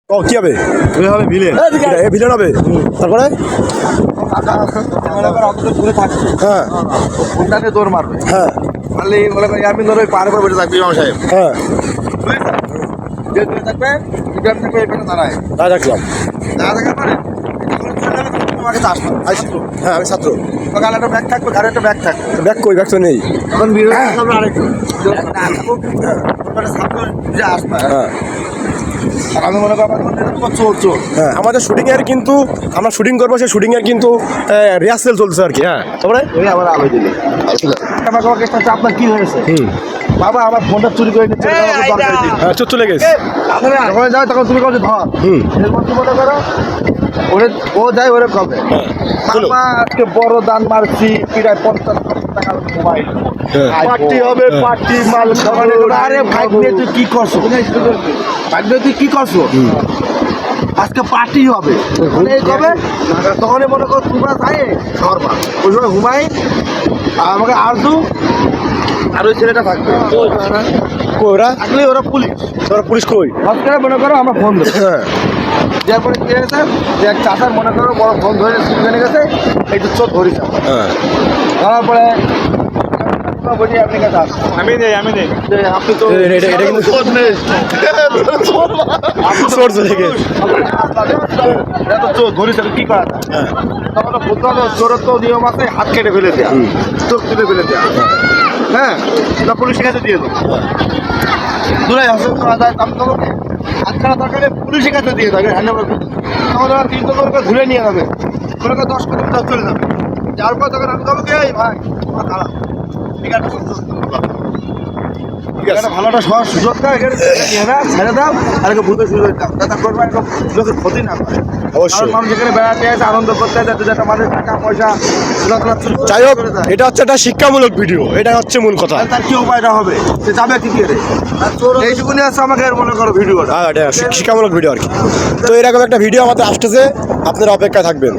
কি হবে? হবে ভিলেন। ভিলেন হবে। তারপরে হ্যাঁ ফোনটাকে দৌড় মারবে। হ্যাঁ মারলে মনে করি আমি ধরো পার উপর বেঁচে থাকবে ইমাম সাহেব। হ্যাঁ যে দূরে থাকবে দুটো থাকবে এখানে দাঁড়ায় তা রাখলাম। দাঁড়া থাকার পরে তোমাকে চাষ না হ্যাঁ আমি ছাত্র। গালে একটা ব্যাগ থাকবে ঘরে একটা ব্যাগ থাকবে ব্যাগ কই? ব্যাগ তো নেই। তখন বিরোধী আরেকটু ছাত্র যে আসবে হ্যাঁ আর আমি মনে করবো চোর চোর। হ্যাঁ আমাদের শুটিংয়ের কিন্তু আমরা শুটিং করবো, সেই শুটিংয়ের কিন্তু রিহার্সেল চলছে আর কি। হ্যাঁ তারপরে ওই আবার আলো দিলে আমার কেসটা হচ্ছে আপনার কি হয়েছে? বাবা আমার ফোনটা চুরি করে নিচ্ছে দরকার দিন। হ্যাঁ চলে গেছে। যখন যাও তখন তুমি কাছে ধর এরপর কি মনে করো ওরে ও যায় ওরে কবে বাবা আজকে বড় দান মারছি প্রায় 50 টাকার মোবাইল পার্টি হবে পার্টি মাল খাবারে। আরে ভাই তুই কি করছো? ভাই তুই কি করছো? আজকে পার্টি হবে কবে তখনই মনে কর তোমরা যায় সরবা ওই সময় ঘুমাই আর আমাকে আরজু আর ওই ছেলেটা থাকবে ওরা থাকলে ওরা পুলিশ তোরা পুলিশ কই? হসপিটালে মনে করো আমরা ফোন দেবো। হ্যাঁ তারপরে কি হয়েছে যে এক চাষার মনে করো বড় ফোন ধরে জেনে গেছে একটু চোখ ধরিস হ্যাঁ ধরার পরে বলি আপনি কাছে আসুন আমি নেই আপনি তো এটা কিন্তু চোর চলে গেছে। চোখ ধরিস কি করা যায়? তখন তো বলতে হবে চোরের তো নিয়ম আছে হাত কেটে ফেলে দেয়া চোখ কেটে ফেলে দেয়া। হ্যাঁ না পুলিশের কাছে দিয়ে দেবো দূরে হাসল করা যায় আমি তোমাকে হাত খানা দরকার পুলিশের কাছে দিয়ে দেবে হ্যান্ড ওভার তখন আর 3 করে ঘুরে নিয়ে যাবে মনে করো 10 কিলোমিটার চলে যাবে যার পর তখন আমি তোমাকে এই ভাই খারাপ ঠিক আছে ভালোটা সহজ সুযোগ দাও এখানে নিয়ে না ছেড়ে দাও আর ভূতের সুযোগ দাও যাতে করবো একদম লোকের ক্ষতি না করে। অবশ্যই মানুষ এখানে বেড়াতে আসে আনন্দ করতে যাতে যাতে মানুষ টাকা পয়সা যাই হোক এটা হচ্ছে একটা শিক্ষামূলক ভিডিও, এটা হচ্ছে মূল কথা। তার কি উপায়টা হবে সে যাবে কি করে এইটুকুনি আছে আমাকে মনে করো ভিডিওটা হ্যাঁ এটা শিক্ষামূলক ভিডিও আর কি। তো এরকম একটা ভিডিও আমাদের আসতেছে, আপনারা অপেক্ষায় থাকবেন।